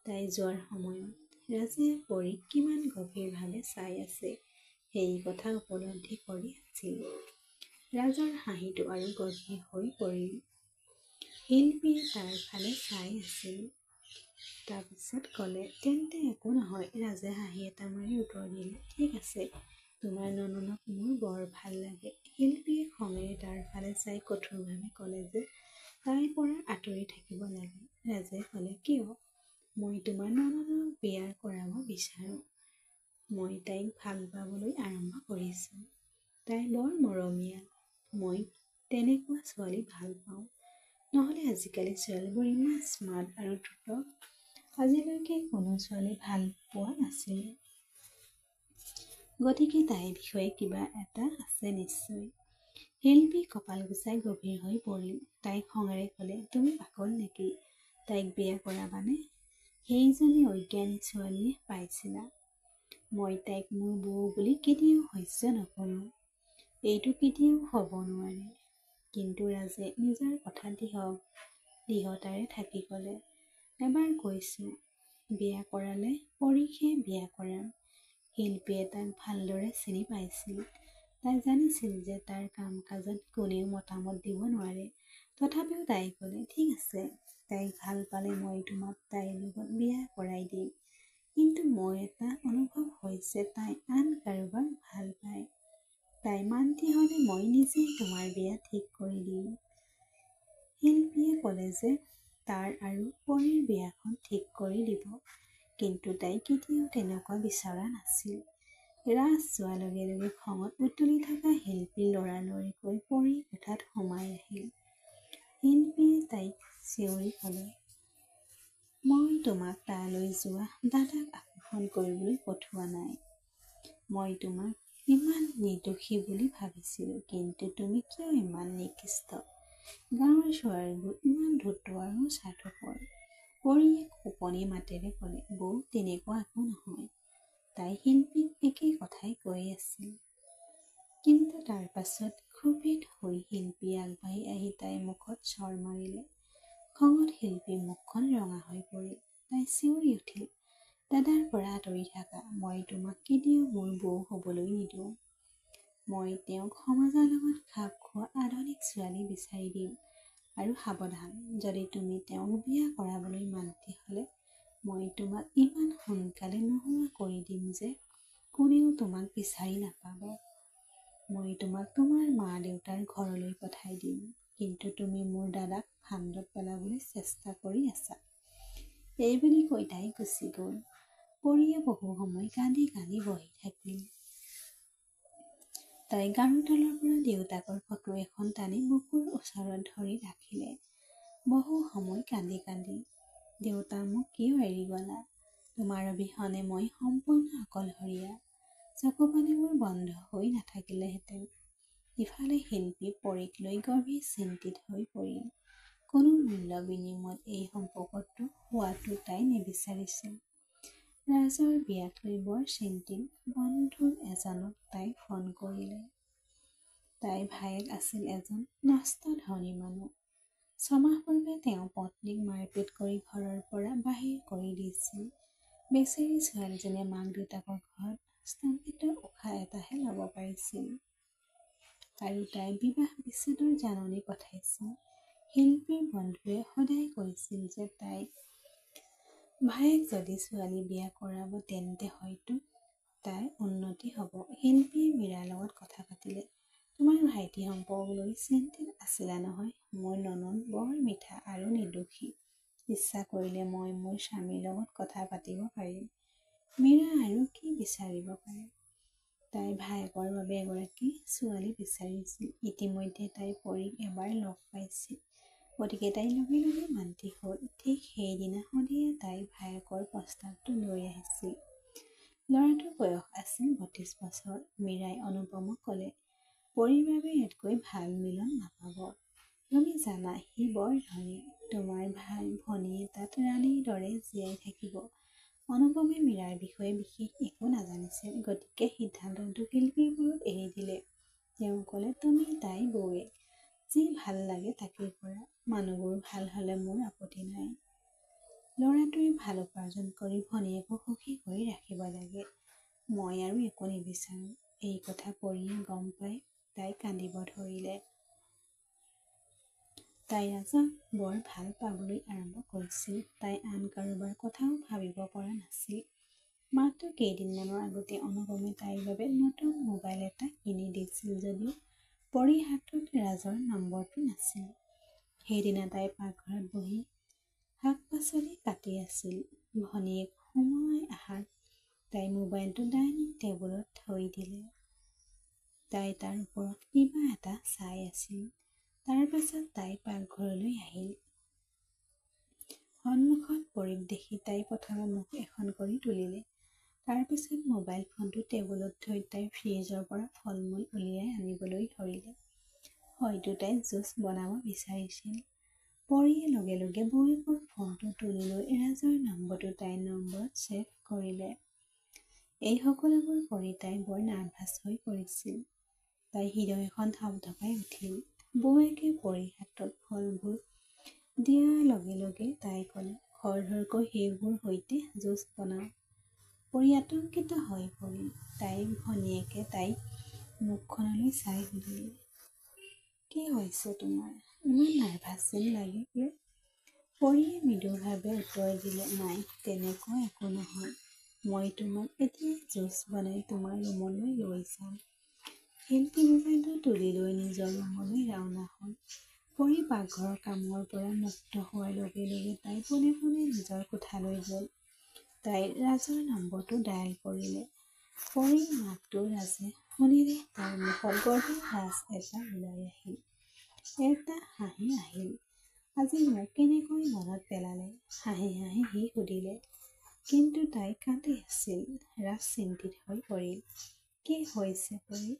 তাই যোৱাৰ সময়ত ৰাজে পৰীক কিমান গভীৰভাৱে চাই আছে সেই কথা উপলব্ধি কৰি আছিল। ৰাজৰ হাঁহিটো আৰু গভীৰ হৈ পৰিল। শিল্পীয়ে তাৰ ফালে চাই আছিল। তাৰপিছত ক'লে, তেন্তে একো নহয়। ৰাজে হাঁহি এটা মাৰি উত্তৰ দিলে, ঠিক আছে, তোমাৰ নননক মোৰ বৰ ভাল লাগে। শিল্পীয়ে খঙেৰে তাৰ ফালে চাই কঠোৰভাৱে ক'লে যে তাইৰ পৰা আঁতৰি থাকিব লাগে। ৰাজে ক'লে, কিয়? মই তোমাৰ নননক বিয়া কৰাব বিচাৰোঁ। মই তাইক ভাল পাবলৈ আৰম্ভ কৰিছোঁ। তাই বৰ মৰমীয়াল। মই তেনেকুৱা ছোৱালী ভাল পাওঁ। নহ'লে আজিকালি ছোৱালীবোৰ ইমান স্মাৰ্ট আৰু দ্ৰুত। আজিলৈকে কোনো ছোৱালী ভাল পোৱা নাছিল। গতিকে তাইৰ বিষয়ে কিবা এটা আছে নিশ্চয়। শিল্পী কপাল গুচাই গভীৰ হৈ পৰিল। তাই খঙেৰে ক'লে, তুমি পাগল নেকি? তাইক বিয়া কৰাবানে? সেইজনী অজ্ঞানী ছোৱালীয়ে পাইছিলা। মই তাইক মোৰ বৌ বুলি কেতিয়াও সহ্য নকৰোঁ। এইটো কেতিয়াও হ'ব নোৱাৰে। কিন্তু ৰাজে নিজৰ কথা দৃঢ়তাৰে থাকি ক'লে, এবাৰ কৈছোঁ, বিয়া কৰালে পৰীকহে বিয়া কৰাম। শিল্পীয়ে তাক ভালদৰে চিনি পাইছিল। তাই জানিছিল যে তাৰ কাম কাজত কোনেও মতামত দিব নোৱাৰে। তথাপিও তাই ক'লে, ঠিক আছে, তাইক ভাল পালে মই তোমাক তাইৰ লগত বিয়া কৰাই দিম। কিন্তু মোৰ এটা অনুভৱ হৈছে তাই আন কাৰোবাক ভাল পায়। তাই মান্তি হ'লে মই নিজেই তোমাৰ বিয়া ঠিক কৰি দিম। শিল্পীয়ে ক'লে যে তাৰ আৰু পৰীৰ বিয়াখন ঠিক কৰি দিব। কিন্তু তাই কেতিয়াও তেনেকুৱা বিচৰা নাছিল। ৰাজ যোৱাৰ লগে লগে খঙত উতলি থকা শিল্পী লৰালৰিকৈ পৰীৰ কোঠাত সোমাই আহিল। শিল্পীয়ে তাইক চিঞৰি ক'লে, মই তোমাক তালৈ যোৱা দাদাক আকৰ্ষণ কৰিবলৈ পঠোৱা নাই। মই তোমাক ইমান নিৰ্দোষী বুলি ভাবিছিলোঁ, কিন্তু তুমি কিয় ইমান নিকৃষ্ট? গাঁৱৰ ছোৱালীবোৰ ইমান ধূৰ্ত আৰু স্বাৰ্থপৰ। পৰীয়ে কোপনি মাতেৰে ক'লে, বৌ, তেনেকুৱা একো নহয়। তাই শিল্পীক একে কথাই কৈ আছিল। কিন্তু তাৰ পাছত ক্ষোভিত হৈ শিল্পী আগবাঢ়ি আহি তাইৰ মুখত চৰ মাৰিলে। খঙত শিল্পীৰ মুখখন ৰঙা হৈ পৰিল। তাই চিঞৰি উঠিল, দাদাৰ পৰা আঁতৰি থাকা। মই তোমাক কেতিয়াও মোৰ বৌ হ'বলৈ নিদিওঁ। মই তেওঁক সমাজৰ লগত খাপ খোৱা আধুনিক ছোৱালী বিচাৰি দিম। আৰু সাৱধান, যদি তুমি তেওঁক বিয়া কৰাবলৈ মান্তি হ'লে মই তোমাক ইমান সোনকালে নোহোৱা কৰি দিম যে কোনেও তোমাক বিচাৰি নাপাব। মই তোমাক তোমাৰ মা দেউতাৰ ঘৰলৈ পঠাই দিম। কিন্তু তুমি মোৰ দাদাক ফান্দত পেলাবলৈ চেষ্টা কৰি আছা। এইবুলি কৈ তাই গুচি গ'ল। পৰীয়ে বহু সময় কান্দি কান্দি বহি থাকিল। তাই গাৰুৰ তলৰ পৰা দেউতাকৰ ফটো এখন টানি বুকুৰ ওচৰত ধৰি ৰাখিলে। বহু সময় কান্দি কান্দি, দেউতা, মোক কিয় এৰি গলা? তোমাৰ অবিহনে মই সম্পূৰ্ণ অকলশৰীয়া। চকুপানীবোৰ বন্ধ হৈ নাথাকিলেহেঁতেন। ইফালে শিল্পী পৰীক লৈ গভীৰ চিন্তিত হৈ পৰিল। কোনো মূল্য বিনিময়ত এই সম্পৰ্কটো হোৱাটো তাই নিবিচাৰিছিল। ৰাজৰ বিয়াক লৈ বৰ চিন্তিত বন্ধু এজনক তাই ফোন কৰিলে। তাইৰ ভায়েক আছিল এজন নষ্ট ধনী মানুহ। 6 মাহ পূৰ্বে তেওঁ পত্নীক মাৰপিট কৰি ঘৰৰ পৰা বাহিৰ কৰি দিছিল। বেচেৰী ছোৱালীজনীয়ে মাক দেউতাকৰ ঘৰত স্থগিত উশাহ এটাহে ল'ব পাৰিছিল। আৰু তাই বিবাহ বিচ্ছেদৰ জাননী পঠাইছিল। শিল্পীৰ বন্ধুৱে সদায় কৈছিল যে তাইৰ ভায়েক যদি ছোৱালী বিয়া কৰাব তেন্তে হয়তো তাইৰ উন্নতি হ'ব। শিল্পীয়ে মীৰাৰ লগত কথা পাতিলে। তোমাৰ ভাইটি সম্পৰ্ক লৈ চিন্তিত আছিলা নহয়? মোৰ ননন বৰ মিঠা আৰু নিৰ্দোষী। ইচ্ছা কৰিলে মই মোৰ স্বামীৰ লগত কথা পাতিব পাৰিম। মীৰা আৰু কি বিচাৰিব পাৰে? তাই ভায়েকৰ বাবে এগৰাকী ছোৱালী বিচাৰিছিল। ইতিমধ্যে তাই পৰীক এবাৰ লগ পাইছিল। গতিকে তাই লগে লগে মান্তি হ'ল। ঠিক সেইদিনা সন্ধিয়া তাই ভায়েকৰ প্ৰস্তাৱটো লৈ আহিছিল। ল'ৰাটোৰ বয়স আছিল 32 বছৰ। মীৰাই অনুপমক ক'লে, পৰীৰ বাবে ইয়াতকৈ ভাল মিলন নাপাব। তুমি জানা সি বৰ ধনী, তোমাৰ ভাল ভনীয়ে তাত ৰাণীৰ দৰে জীয়াই থাকিব। অনুপমে মীৰাৰ বিষয়ে বিশেষ একো নাজানিছিল, গতিকে সিদ্ধান্তটো শিল্পীৰ ওপৰত এৰি দিলে। তেওঁ ক'লে, তুমি তাই বৌৱে, যি ভাল লাগে তাকেই কৰা। মানুহবোৰ ভাল হ'লে মোৰ আপত্তি নাই। ল'ৰাটোৱে ভাল উপাৰ্জন কৰি ভনীয়েকক সুখী কৰি ৰাখিব লাগে। মই আৰু একো নিবিচাৰোঁ। এই কথা পৰিয়ে গম পাই তাই কান্দিব ধৰিলে। তাই ৰাজক বৰ ভাল পাবলৈ আৰম্ভ কৰিছিল। তাই আন কাৰোবাৰ কথাও ভাবিব পৰা নাছিল। মাত্ৰ কেইদিনমানৰ আগতে অনুপমে তাইৰ বাবে নতুন মোবাইল এটা কিনি দিছিল যদিও পৰীৰ হাতত ৰাজৰ নম্বৰটো নাছিল। সেইদিনা তাই পাকঘৰত বহি শাক-পাচলি কাটি আছিল। ভনীয়েক সোমাই অহাত তাই মোবাইলটো ডাইনিং টেবুলত থৈ দিলে। তাই তাৰ ওপৰত কিবা এটা চাই আছিল। তাৰ পাছত তাই পাকঘৰলৈ আহিল। সন্মুখত পৰীক দেখি তাই প্ৰথমে মুখ এখন কৰি তুলিলে। তাৰ পিছত মোবাইল ফোনটো টেবুলত থৈ তাই ফ্ৰিজৰ পৰা ফল-মূল উলিয়াই আনিবলৈ ধৰিলে। হয়তো তাই জুচ বনাব বিচাৰিছিল। পৰীয়ে লগে লগে বৌয়েকৰ ফোনটো তুলি লৈ ৰাজৰ নম্বৰটো তাইৰ নম্বৰত ছেভ কৰিলে। এই সকলোবোৰ কৰি তাই বৰ নাৰ্ভাছ হৈ পৰিছিল। তাই হৃদয়খন ধপধপাই উঠিল। বৌয়েকে পৰীৰ হাতত ফলবোৰ দিয়াৰ লগে লগে তাই ক'লে, খৰধৰকৈ সেইবোৰৰ সৈতে জুচ বনাওঁ। পৰী আতংকিত হৈ পৰিল। তাইৰ ভনীয়েকে তাইৰ মুখখনলৈ চাই সুধিলে, কি হৈছে তোমাৰ? ইমান নাৰ্ভাছ যেন লাগে কিয়? পৰীয়ে মৃদুভাৱে উত্তৰ দিলে, নাই, তেনেকুৱা একো নহয়। মই তোমাক এতিয়া জুচ বনাই তোমাৰ ৰুমলৈ লৈ যাম। শিল্পী মোবাইলটো তুলি লৈ নিজৰ ৰুমলৈ ৰাওনা হ'ল। পৰী পাকঘৰৰ কামৰ পৰা মুক্ত হোৱাৰ লগে লগে তাই পোনে পোনে নিজৰ কোঠালৈ গ'ল। তাই ৰাজৰ নম্বৰটো ডায়েল কৰিলে। পৰীৰ মাতটো ৰাজে শুনিলে। তাৰ মুখত গভীৰ লাজ এটা ওলাই আহিল। এটা হাঁহি আহিল। আজি মোক কেনেকৈ মনত পেলালে? হাঁহি হাঁহি সি সুধিলে। কিন্তু তাই কান্দি আছিল। ৰাজ চিন্তিত হৈ পৰিল। কি হৈছে পৰী?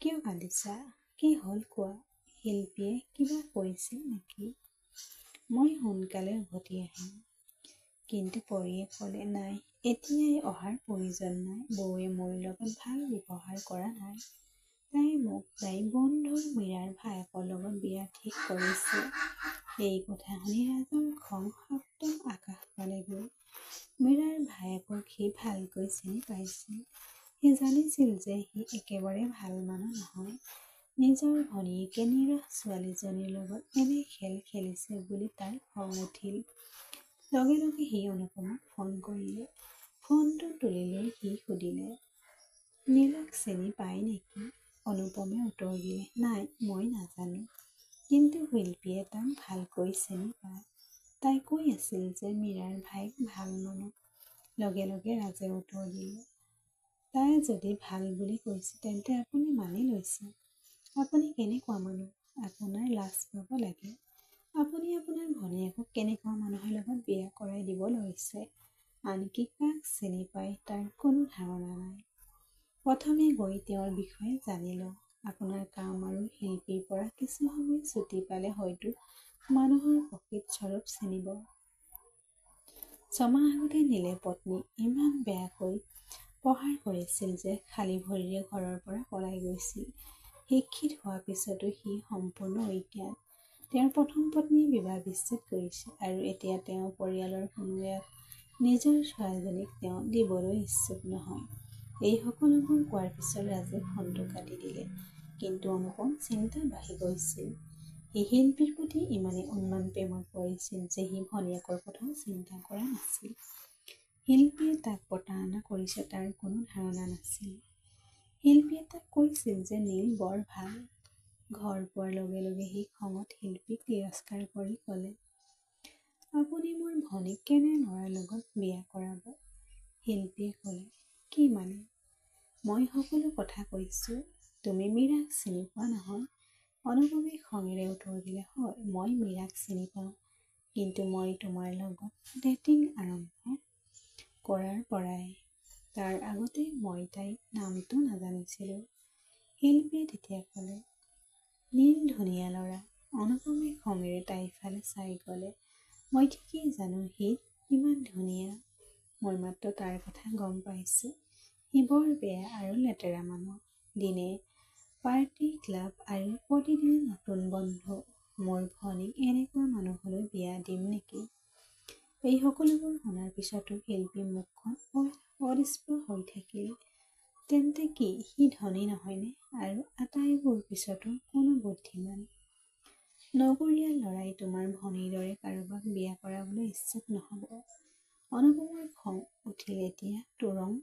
কিয় কান্দিছা? কি হ'ল কোৱা? শিল্পীয়ে কিবা কৈছিল নেকি? মই সোনকালে উভতি আহিম। কিন্তু পৰীয়ে ক'লে, নাই, এতিয়াই অহাৰ প্ৰয়োজন নাই। বৌয়ে মোৰ লগত ভাল ব্যৱহাৰ কৰা নাই। তাইৰ বন্ধু মীৰাৰ ভায়েকৰ লগত বিয়া ঠিক কৰিছে। এই কথা শুনি ৰাজৰ খং সপ্তম আকাশ পালেগৈ। মীৰাৰ ভায়েকক সি ভালকৈ চিনি পাইছিল। সি জানিছিল যে সি একেবাৰে ভাল মানুহ নহয়। নিজৰ ভনীয়েকে নিৰহ ছোৱালীজনীৰ লগত এনে খেল খেলিছে বুলি তাৰ খং উঠিল। লগে লগে সি অনুপমক ফোন কৰিলে। ফোনটো তুলি লৈ সি সুধিলে, নীলক চিনি পায় নেকি? অনুপমে উত্তৰ দিলে, নাই, মই নাজানো। কিন্তু শিল্পীয়ে তাক ভালকৈ চিনি পায়। তাই কৈ আছিল যে মীৰাৰ ভায়েক ভাল মানুহ। লগে লগে ৰাজে উত্তৰ দিলে, তাই যদি ভাল বুলি কৈছে তেন্তে আপুনি মানি লৈছে। আপুনি কেনেকুৱা মানুহ? আপোনাৰ লাজ পাব লাগে। আপুনি আপোনাৰ ভনীয়েকক কেনেকুৱা মানুহৰ লগত বিয়া কৰাই দিব লৈছে। আনকি কাক চিনি পায় তাৰ কোনো ধাৰণা নাই। প্ৰথমে গৈ তেওঁৰ বিষয়ে জানি লওঁ। আপোনাৰ কাম আৰু শিল্পীৰ পৰা কিছু সময় ছুটি পালে হয়তো মানুহৰ প্ৰকৃত স্বৰূপ চিনিব। 6 মাহ আগতে নীলে পত্নী ইমান বেয়াকৈ প্ৰহাৰ কৰিছিল যে খালী ভৰিৰে ঘৰৰ পৰা পলাই গৈছিল। শিক্ষিত হোৱাৰ পিছতো সি সম্পূৰ্ণ অজ্ঞান। তেওঁৰ প্ৰথম পত্নীয়ে বিবাহ বিচ্ছেদ কৰিছে আৰু এতিয়া তেওঁৰ পৰিয়ালৰ কোনো এক নিজৰ ছোৱালীজনীক তেওঁ দিবলৈ ইচ্ছুক নহয়। এই সকলোবোৰ কোৱাৰ পিছত ৰাজে ফোনটো কাটি দিলে। কিন্তু অনুপম চিন্তা বাঢ়ি গৈছিল। সি শিল্পীৰ প্ৰতি ইমানেই উন্মাদ প্ৰেমত পৰিছিল যে সি ভনীয়েকৰ কথাও চিন্তা কৰা নাছিল। শিল্পীয়ে তাক প্ৰতাৰণা কৰিছে তাৰ কোনো ধাৰণা নাছিল। শিল্পীয়ে তাক কৈছিল যে নীল বৰ ভাল। ঘৰ পোৱাৰ লগে লগে সি খঙত শিল্পীক তিৰস্কাৰ কৰি ক'লে, আপুনি মোৰ ভনীক কেনে ল'ৰাৰ লগত বিয়া কৰাব? শিল্পীয়ে ক'লে, কি মানে? মই সকলো কথা কৈছোঁ। তুমি মীৰাক চিনি পোৱা নহয়? অনুপমে খঙেৰে উত্তৰ দিলে, হয়, মই মীৰাক চিনি পাওঁ। কিন্তু মই তোমাৰ লগত ডেটিং আৰম্ভ কৰাৰ পৰাই। তাৰ আগতে মই তাইৰ নামটো নাজানিছিলোঁ। শিল্পীয়ে তেতিয়া ক'লে, নীল ধুনীয়া ল'ৰা। অনুপমে খঙেৰে তাইৰ ফালে চাই ক'লে, মই ঠিকেই জানো সি ইমান ধুনীয়া। মই মাত্ৰ তাৰ কথা গম পাইছোঁ। সি বৰ বেয়া আৰু লেতেৰা মানুহ। দিনে পাৰ্টি ক্লাব আৰু প্ৰতিদিনে নতুন বন্ধু। মোৰ ভনীক এনেকুৱা মানুহলৈ বিয়া দিম নেকি? এই সকলোবোৰ শুনাৰ পিছতো শিল্পী মুখখন অদৃশ্য হৈ থাকিল। তেন্তে কি সি ধনী নহয়নে? আৰু আটাইবোৰ পিছতো কোনো বুদ্ধিমান নগৰীয়া ল'ৰাই তোমাৰ ভনীৰ দৰে কাৰোবাক বিয়া কৰাবলৈ ইচ্ছুক নহ'ব। অনুপমৰ খং উঠিল, এতিয়া তুৰং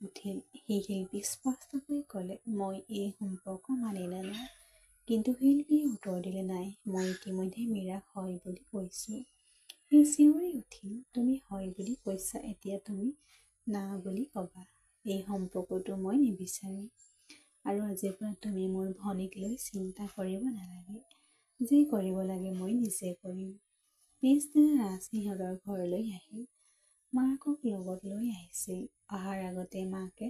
উঠিল। সি শিল্পীক স্পষ্টকৈ ক'লে, মই এই সম্পৰ্ক মানি লওঁ। কিন্তু শিল্পীয়ে উত্তৰ দিলে, নাই, মই ইতিমধ্যে মীৰাক হয় বুলি কৈছোঁ। সি চিঞৰি উঠিল, তুমি হয় বুলি কৈছা, এতিয়া তুমি না বুলি ক'বা। এই সম্পৰ্কটো মই নিবিচাৰোঁ। আৰু আজিৰ পৰা তুমি মোৰ ভনীক লৈ চিন্তা কৰিব নালাগে। যি কৰিব লাগে মই নিজে কৰিম। পিছদিনা ৰাজ সিহঁতৰ ঘৰলৈ আহিল। মাকক লগত লৈ আহিছিল। অহাৰ আগতে মাকে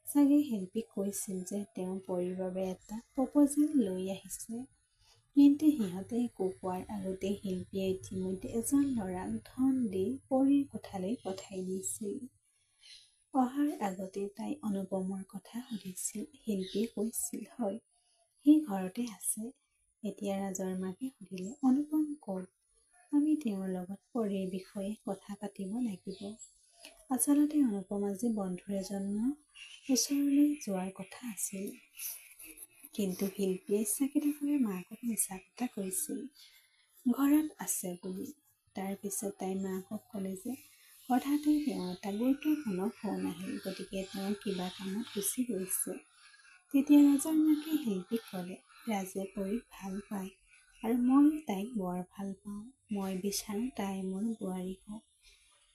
চাগে শিল্পীক কৈছিল যে তেওঁ পৰীৰ বাবে এটা প্ৰপ'জেল লৈ আহিছে। কিন্তু সিহঁতে একো কোৱাৰ আগতে শিল্পীয়ে ইতিমধ্যে এজন ল'ৰাক ধন দি পৰীৰ কোঠালৈ পঠাই দিছিল। অহাৰ আগতে তাই অনুপমৰ কথা সুধিছিল। শিল্পীয়ে কৈছিল, হয়, সি ঘৰতে আছে। এতিয়া ৰাজৰ মাকে সুধিলে, অনুপম ক'ত? আমি তেওঁৰ লগত পৰীৰ বিষয়ে কথা পাতিব লাগিব। আচলতে অনুপম আজি বন্ধু এজনৰ ওচৰলৈ যোৱাৰ কথা আছিল। কিন্তু শিল্পীয়ে ইচ্ছাকৃতভাৱে মাকক মিছা কথা কৈছিল ঘৰত আছে বুলি। তাৰ পিছত তাই মাকক ক'লে যে হঠাতে তেওঁ এটা গুৰুত্বপূৰ্ণ ফোন আহিল, গতিকে তেওঁ কিবা কামত গুচি গৈছে। তেতিয়া ৰাজৰ মাকে শিল্পীক ক'লে, ৰাজে পৰীক ভাল পায় আৰু মই তাইক বৰ ভাল পাওঁ। মই বিচাৰোঁ তাই মোৰ বোৱাৰী হওক।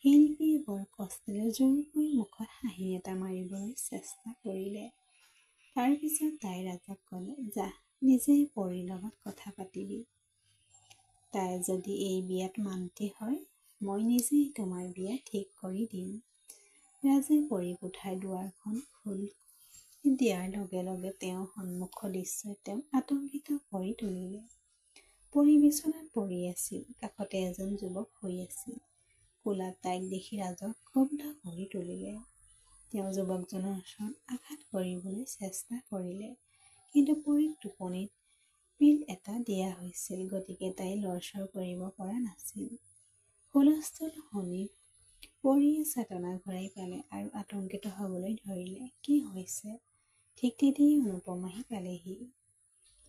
শিল্পীয়ে বৰ কষ্টেৰে জোৰকৈ মুখত হাঁহি এটা মাৰিবলৈ চেষ্টা কৰিলে। তাৰপিছত তাই ৰাজাক ক'লে, যা, নিজেই পৰীৰ লগত কথা পাতিবি। তাই যদি এই বিয়াত মান্তি হয়, মই নিজেই তোমাৰ বিয়া ঠিক কৰি দিম। ৰাজে পৰী কোঠাৰ দুৱাৰখন খুলি দিয়াৰ লগে লগে তেওঁৰ সন্মুখৰ দৃশ্যই তেওঁক আতংকিত কৰি তুলিলে। পৰী বিচনাত পৰি আছিল। কাষতে এজন যুৱক শুই আছিল। কোলাত তাইক দেখি ৰাজক ক্ষুব্ধ কৰি তুলিলে। তেওঁ যুৱকজনৰ ওচৰত আঘাত কৰিবলৈ চেষ্টা কৰিলে। কিন্তু পৰীক টোপনিত পিল এটা দিয়া হৈছিল, গতিকে তাই লৰচৰ কৰিব পৰা নাছিল। হুলস্থুল শুনি পৰীয়ে চেতনা ঘূৰাই পালে আৰু আতংকিত হ'বলৈ ধৰিলে। কি হৈছে? ঠিক তেতিয়াই অনুপম আহি পালেহি।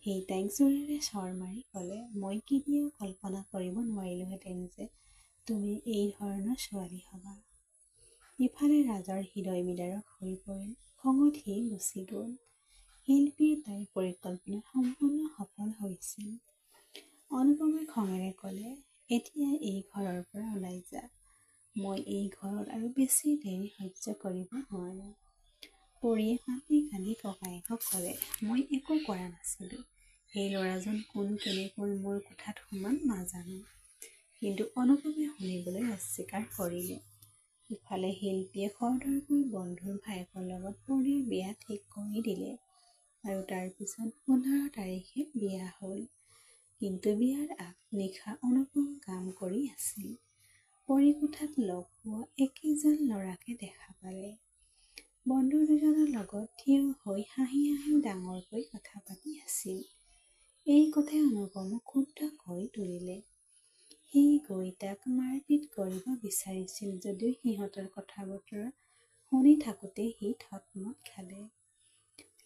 সি তাইক জোৰেৰে চৰ মাৰি ক'লে, মই কেতিয়াও কল্পনা কৰিব নোৱাৰিলোহেঁতেন যে তুমি এই ধৰণৰ ছোৱালী হ'বা। ইফালে ৰাজৰ হৃদয় বিদাৰক হৈ পৰিল। খঙত সি গুচি গ'ল। শিল্পীয়ে তাইৰ পৰিকল্পনাত সম্পূৰ্ণ সফল হৈছিল। অনুপমে খঙেৰে ক'লে, এতিয়া এই ঘৰৰ পৰা ওলাই যা। মই এই ঘৰত আৰু বেছি দেৰি সহ্য কৰিব নোৱাৰোঁ। পৰীয়ে কান্দি কান্দি ককায়েকক ক'লে, মই একো কৰা নাছিলোঁ। সেই ল'ৰাজন কোন, কেনেকৈ মোৰ কোঠাত সোমাল নাজানো। কিন্তু অনুপমে শুনিবলৈ অস্বীকাৰ কৰিলে। ইফালে শিল্পীয়ে খৰধৰকৈ বন্ধুৰ ভায়েকৰ লগত পৰীৰ বিয়া ঠিক কৰি দিলে আৰু তাৰ পিছত 15 তাৰিখে বিয়া হ'ল। কিন্তু বিয়াৰ নিশা অনুপম কাম কৰি আছিল। পৰী কোঠাত লগ পোৱা একেজন ল'ৰাকে দেখা পালে। বন্ধু দুজনৰ লগত থিয় হৈ হাঁহি হাঁহি ডাঙৰকৈ কথা পাতি আছিল। এই কথাই অনুপমক ক্ষুব্ধ কৰি তুলিলে। সি গৈ তাক মাৰপিট কৰিব বিচাৰিছিল যদিও সিহঁতৰ কথা বতৰা শুনি থাকোঁতে সি থতমত খালে।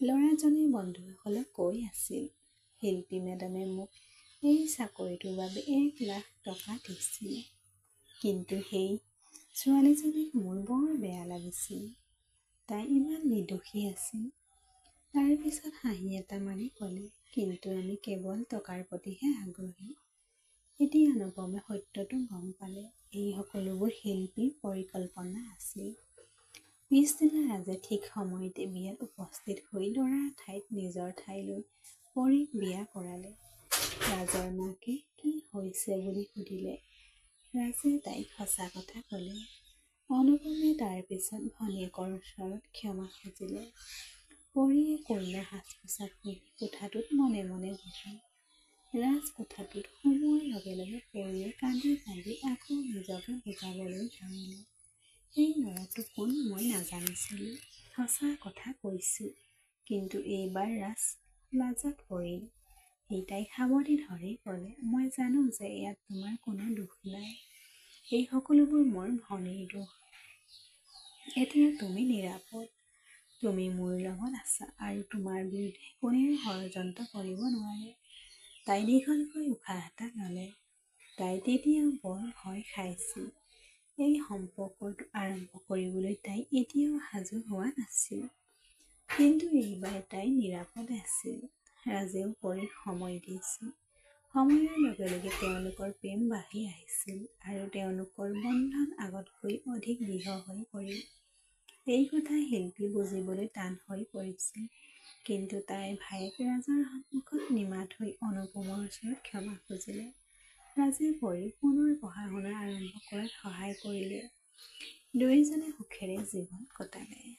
ল'ৰাজনে বন্ধুসকলক কৈ আছিল, শিল্পী মেডামে মোক এই চাকৰিটোৰ বাবে 1 লাখ টকা দিছিল। কিন্তু সেই ছোৱালীজনীক মোৰ বৰ বেয়া লাগিছিল। তাই ইমান নিৰ্দোষী আছিল। তাৰ পিছত হাঁহি এটা মাৰি ক'লে, কিন্তু আমি কেৱল টকাৰ প্ৰতিহে আগ্ৰহী। এতিয়া অনুপমে সত্যটো গম পালে। এই সকলোবোৰ শিল্পীৰ পৰিকল্পনা আছিল। পিছদিনা ৰাজে ঠিক সময়তে বিয়াত উপস্থিত হৈ ল'ৰাৰ ঠাইত নিজৰ ঠাইলৈ পৰীক বিয়া কৰালে। ৰাজৰ মাকে কি হৈছে বুলি সুধিলে। ৰাজে তাইক সঁচা কথা ক'লে। অনুপমে তাৰ পিছত ভনীয়েকৰ ওচৰত ক্ষমা খুজিলে। পৰীয়ে কইনাৰ সাজ পোছাক পিন্ধি কোঠাটোত মনে মনে বহিল। ৰাজকোঠাটোত সোমোৱাৰ লগে লগে পৰীয়ে কান্দি কান্দি আকৌ নিজকে বুজাবলৈ ধৰিলে। এই ল'ৰাটো কোন মই নাজানিছিলোঁ। সঁচা কথা কৈছোঁ। কিন্তু এইবাৰ ৰাজ লাজত পৰিল। সি তাইক সাৱটি ধৰি ক'লে, মই জানো যে ইয়াত তোমাৰ কোনো দোষ নাই। এই সকলোবোৰ মোৰ ভনীৰ দোষ। এতিয়া তুমি নিৰাপদ। তুমি মোৰ লগত আছা আৰু তোমাৰ বিৰুদ্ধে কোনেও ষড়যন্ত্ৰ কৰিব নোৱাৰে। তাই দীঘলকৈ উশাহ এটা ল'লে। তাই তেতিয়াও বৰ ভয় খাইছিল। এই সম্পৰ্কটো আৰম্ভ কৰিবলৈ তাই এতিয়াও সাজু হোৱা নাছিল। কিন্তু এইবাৰ তাই নিৰাপদ আছিল। ৰাজেও পৰীক সময় দিছিল। সময়ৰ লগে লগে তেওঁলোকৰ প্ৰেম বাঢ়ি আহিছিল আৰু তেওঁলোকৰ বন্ধন আগতকৈ অধিক দৃঢ় হৈ পৰিল। এই কথা শিল্পী বুজিবলৈ টান হৈ পৰিছিল। কিন্তু তাইৰ ভায়েক ৰাজৰ সন্মুখত নিমাত হৈ অনুপমৰ ওচৰত ক্ষমা খুজিলে। ৰাজে পৰীক পুনৰ পঢ়া শুনা আৰম্ভ কৰাত সহায় কৰিলে। দুয়োজনে সুখেৰে জীৱন কটালে।